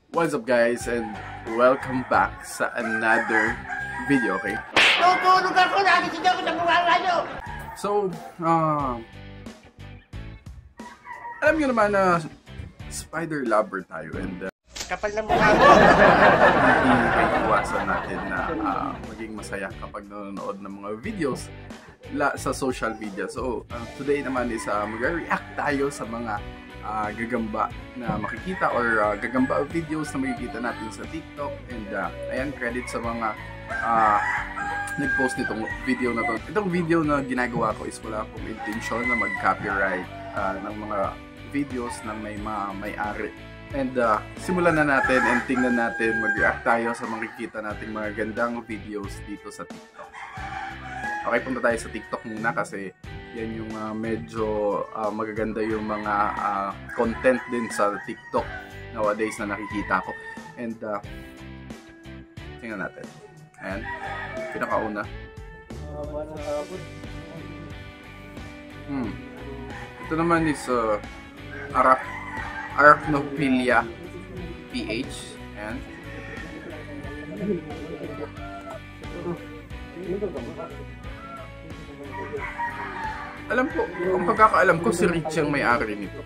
What's up guys and welcome back sa another video, okay? Tutulog ako, nakikita ko sa mga nyo! So, alam nyo naman na spider lover tayo and Kapal na mukha mo! hindi may iwasan natin na maging masaya kapag nanonood ng mga videos sa social media. So, today naman is mag-react tayo sa mga gagamba na makikita or gagamba videos na makikita natin sa TikTok. And ayan, credit sa mga nag-post nitong video na to. Itong video na ginagawa ko is wala akong intention na mag-copyright ng mga videos na may-ari. And simulan na natin and tingnan natin, mag-react tayo sa makikita nating mga gandang videos dito sa TikTok. Okay, punta tayo sa TikTok muna kasi yan yung medyo magaganda yung mga content din sa TikTok nowadays na nakikita ko. And tingnan natin. Ayan, pinakauna. Ito naman is Arachnophilia PH. Ayan. Alam ko, ang pagkakaalam ko si Rich ang may-ari nito.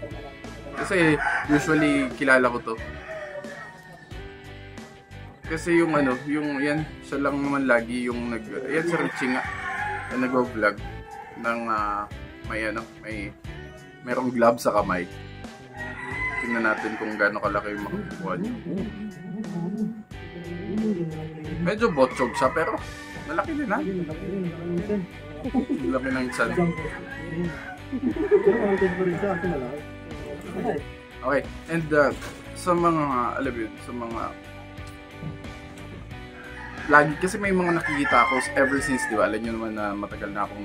Kasi usually kilala ko to. Kasi yung yung yan, siya lang naman lagi yung yan si Rich nga, na nag-vlog ng merong glove sa kamay. Tingnan natin kung gaano kalaki yung makukuha niya. Medyo botchog siya pero malaki din ha. Laki ng chan. Okay, and sa mga, alam yun, sa mga lagi, kasi may mga nakikita ako ever since, di ba? Alam nyo naman na matagal na akong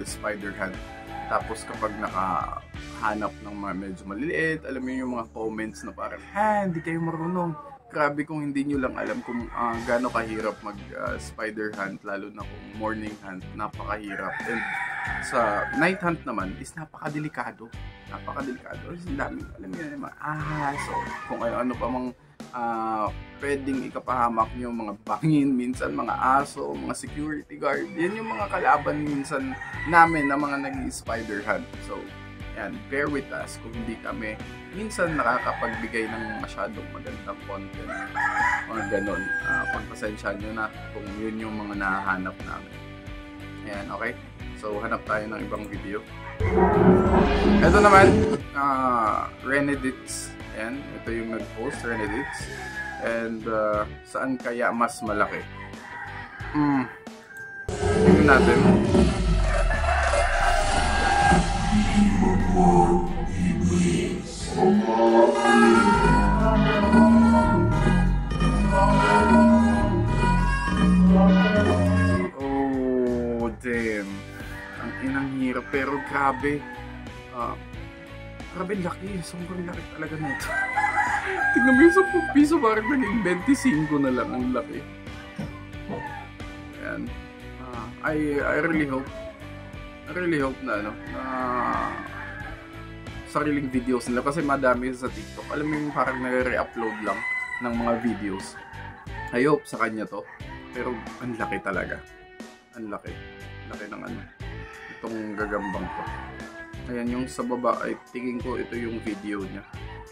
spider hunt. Tapos kapag nakahanap ng mga medyo maliliit, alam mo yung mga comments na parang, hindi kayo marunong. Grabe kung hindi nyo lang alam kung gaano kahirap mag-spider hunt, lalo na kung morning hunt, napakahirap. And sa night hunt naman is napakadelikado. Napakadelikado. Kasi dami, alam nyo yung mga so kung ano pa mang pwedeng ikapahamak nyo, mga bangin, minsan mga aso, mga security guard. Yan yung mga kalaban minsan namin na mga nag-spider hunt. So, yan, bear with us kung hindi kami minsan nakakapagbigay ng masyadong magandang content, mga ganon. Pagpasensya nyo na kung yun yung mga nahanap namin. Ayan, okay? So, hanap tayo ng ibang video. Ito naman, Renedits. Ayan, ito yung nag-post, Renedits. And saan kaya mas malaki? Tingnan natin. Oh, damn. Ang inang hirap. Pero grabe. Grabe laki. Sobrang laki talaga nito. Tignan mo yung 10 piso. Parang naging 25 na lang. Ang laki. Ayan. I really hope na na sariling videos nila kasi madami sa TikTok. Alam mo yung parang nare-upload lang ng mga videos. I hope sa kanya to. Pero ang laki talaga. Ang laki. Laki ng itong gagambang to. Ayan yung sa baba ay tingin ko ito yung video niya.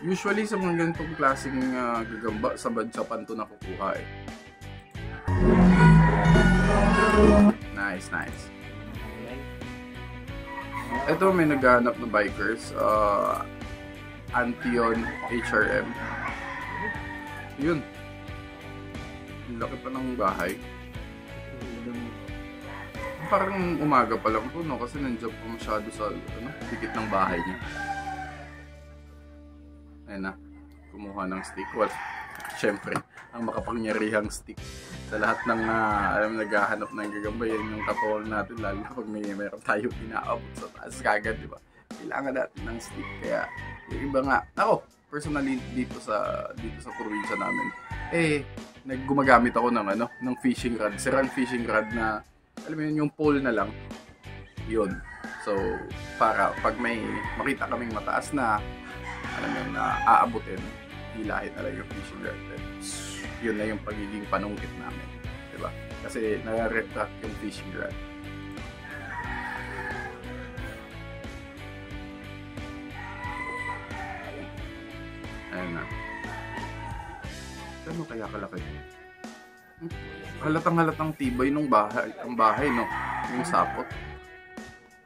Usually sa mga ganitong klaseng gagamba sa Badjapan to nakukuha eh. Nice. Ito may naghahanap na bikers, Antion HRM. Yun. Laki pa ng bahay. Parang umaga pa lang po, no? Kasi nandiyan pa masyado sa dikit ng bahay niya. Ayan na. Kumuha ng stick. Well, syempre, ang makapangyarihang stick. Sa lahat ng naghahanap ng gagamba, yan yung katulad natin, lalo na pag meron tayo inaabot sa taas kagad, di ba? Kailangan natin ng stick. Kaya yung iba nga, ako, personally dito sa probinsya namin, naggumagamit ako ng fishing rod, sirang fishing rod na, alam mo yun, yung pole na lang, yun. So, para pag may makita kaming mataas na, alam mo yun, na aabutin, hilahin na lang yung fishing rod. Yun na yung pagiging panungkit namin, diba? Kasi nare-retract yung fishing rod. Ayan na. Ano kaya kalaki? Halatang tibay nung bahay, ang bahay, no? Yung sapot.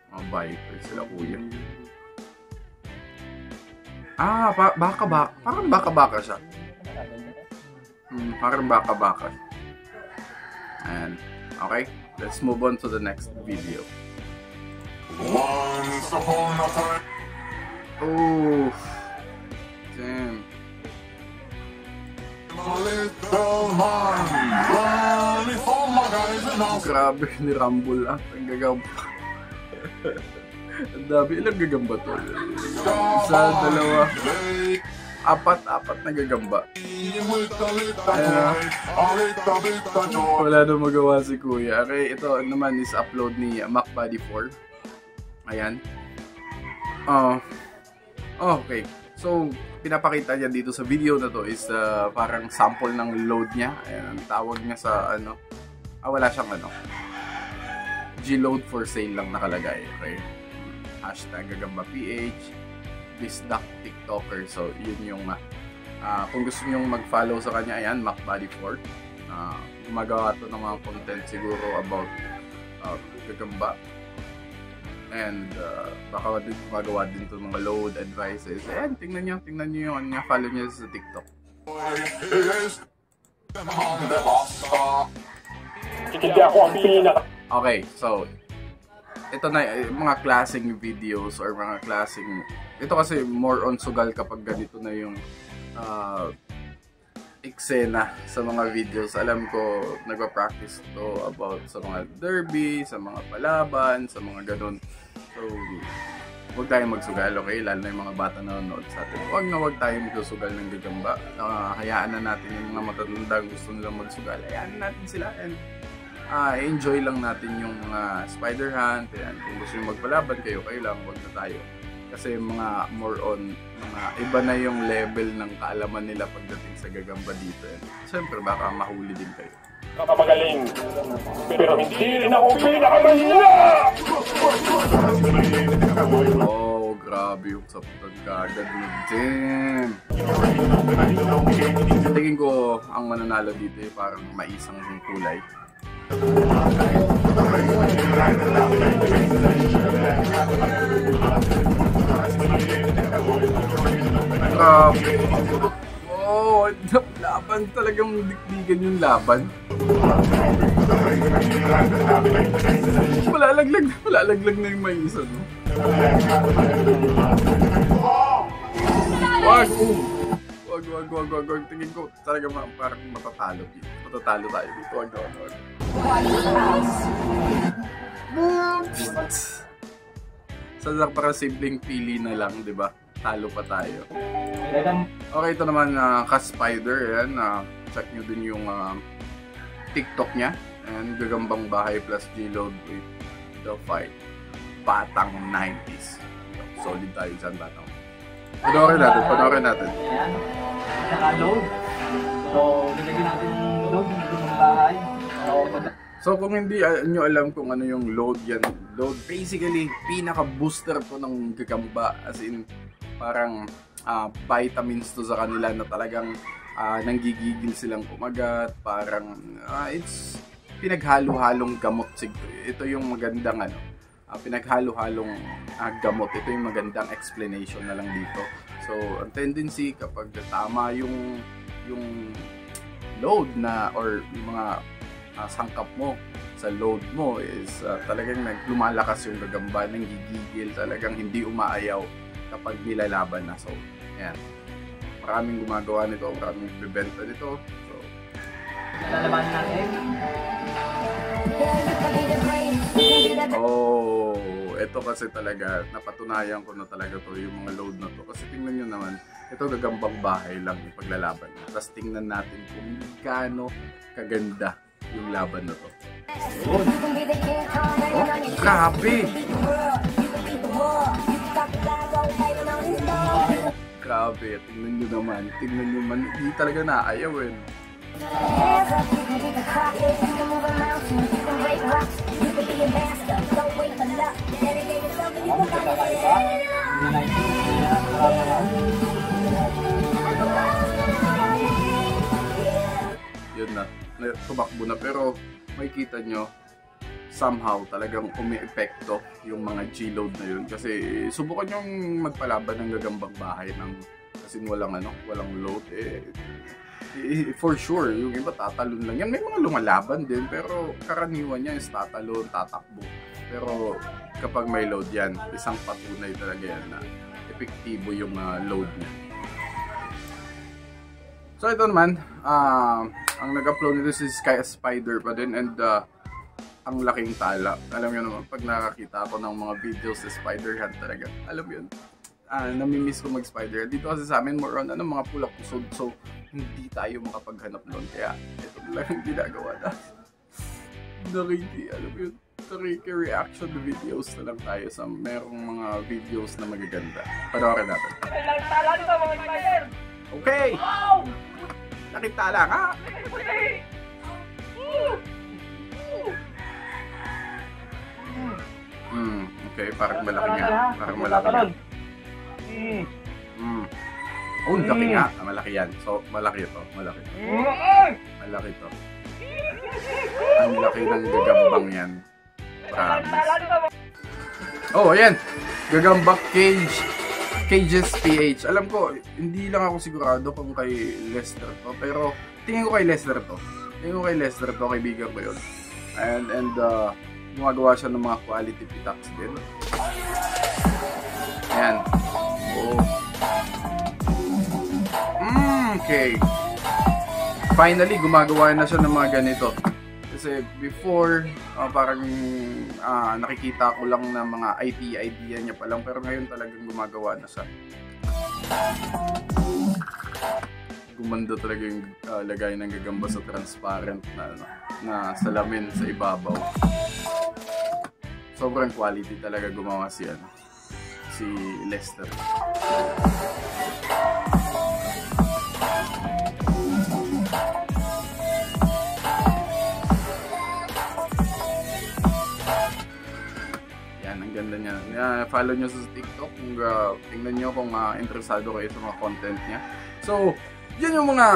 Mga biker sila, kuya. Ah, parang baka-baka siya. Parang baka-baka. Ayan. Okay, let's move on to the next video. Once upon a time. Oh, damn. Grabe, ni Rumble at ang gagamba. Ang dami, ilang gagamba to? Isa, dalawa, apat na gagamba. Wala na magawa si Kuya. Okay, ito naman is upload ni MacBuddy4. Ayan. Okay. So, pinapakita niya dito sa video na to is parang sample ng load niya. Ayan, ang tawag niya sa ano. Wala siyang ano. G-load for sale lang nakalagay. Okay. Hashtag GagambaPH. Bisdak TikToker. So, yun yung kung gusto niyo mag-follow sa kanya, ayan, MacBuddy4. Gumagawa to ng mga content siguro about gagamba. And baka din gumagawa din to mga load advices. Ayan, tingnan niyo yung follow niya sa TikTok. Okay, so ito na mga klaseng videos or mga klaseng, ito kasi more on sugal kapag ganito na yung eksena sa mga videos. Alam ko nagpa-practice to about sa mga derby, sa mga palaban, sa mga ganun. So, huwag tayong magsugal, okay? Lalo na yung mga bata na nanonood sa atin. Huwag tayong magsusugal ng gagamba. Hayaan na natin yung mga matatandang gusto nilang magsugal. Hayaan natin sila and enjoy lang natin yung spider hunt. Ayan, kung gusto nyo magpalaban kayo lang, huwag na tayo. Kasi mga more on, mga iba na yung level ng kaalaman nila pagdating sa gagamba dito. And siyempre, baka mahuli din kayo. Napakagaling, pero hindi rin ako pinakamahina! Oh, grabe yung saputan kagad mo. Damn! Tingin ko, ang mananalo dito ay parang maisang kulay. Oh, laban talagang dikdigan yung laban. Malalaglag na yung may isa, no? Wag! Tingin ko talaga parang matatalo dito. Matatalo tayo dito. Wag. Sa parang simpleng pili na lang, di ba? Talo pa tayo. Okay, ito naman ka-spider. Yan, check nyo din yung TikTok niya. And Gagambang Bahay plus G-Load with the fight. Batang 90s. Solid tayo dyan, batang. Panoorin natin. Ayan, naka-load. So, nilagyan natin yung load ng Gagambang Bahay. So kung hindi nyo alam kung ano yung load yan, load basically pinaka-booster to ng gagamba, as in parang vitamins to sa kanila na talagang nanggigigil silang kumagat, parang it's pinaghalo-halong gamot. Ito yung magandang pinaghalo-halong gamot. Ito yung magandang explanation na lang dito. So ang tendency kapag tama yung load na or yung mga sangkap mo sa load mo is talagang lumalakas yung gagamba, nanggigigil, talagang hindi umaayaw kapag nilalaban na. So, ayan. Maraming gumagawa nito, maraming bibenta nito. So, lalaban natin. Oh, ito kasi talaga, napatunayan ko na talaga to yung mga load na to. Kasi tingnan nyo naman, ito Gagambang Bahay lang yung paglalaban. Tapos tingnan natin kung gaano kaganda yung laban na to. Oh, grabe! Grabe, tingnan nyo naman. Hindi talaga naayaw eh. Yun na, tumakbo na, pero makikita nyo somehow talagang umi-epekto yung mga G-load na yun, kasi subukan yung magpalaban ng gagambang bahay kasi walang load for sure yung iba tatalon lang yan. May mga lumalaban din, pero karaniwan niya is tatalon, tatakbo. Pero kapag may load yan, isang patunay talaga yan na epektibo yung load niya. So ito naman, ang nag-upload nito si Sky Spider pa din, and ang laking tala. Alam nyo naman, pag nakakita ako ng mga videos sa Spider-Head talaga, alam yun, namimiss ko mag-Spider-Head. Dito kasi sa amin, more on mga pulak pusod, so hindi tayo makapaghanap doon. Kaya ito lang yung ginagawa na. Reaction na videos na lang tayo sa merong mga videos na magaganda. Panoorin natin. Okay! Nakita lang ha! Okay, parang malaki nga. Parang malaki nga. Oh, laki nga. Malaki yan. So, malaki ito. Malaki ito. Ang laki ng gagambang yan. Promise. Oh, ayan. Gagambang Cages PH. Alam ko, hindi lang ako sigurado kung kay Lester to, pero tingin ko kay Lester to. Kaibigan ko yun. And gumagawa siya ng mga quality pitaks din. Ayan. Oh. Okay. Finally, gumagawa na siya ng mga ganito. Kasi before, parang nakikita ko lang na mga idea niya pa lang, pero ngayon talagang gumagawa na siya. Gumanda talaga yung lagay ng gagamba sa transparent na salamin sa ibabaw. Sobrang quality talaga gumawa si Lester. Yan, ang ganda niya. Follow nyo sa TikTok kung tingnan nyo kung interesado kayo sa mga content niya. So, yan yung mga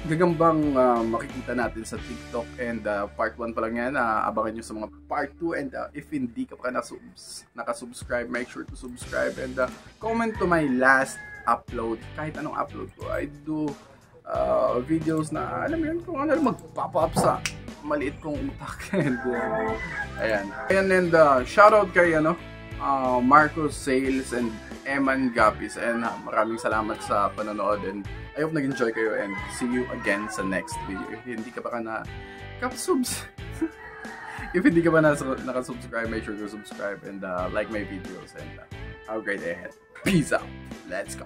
gagambang makikita natin sa TikTok, and part 1 pa lang yan. Abangan nyo sa mga part 2, and if hindi ka pa nakasubscribe, make sure to subscribe, and comment to my last upload. Kahit anong upload ko, I do videos na alam mo yun, kung ano mag-pop up sa maliit kong utak. And ayan, and shoutout kay Marcos Sales and Eman Gapis, and maraming salamat sa panonood, and I hope nag-enjoy kayo, and see you again sa next video. If hindi ka pa nakasubscribe, make sure to subscribe and like my videos, and have a great day ahead. Peace out. Let's go.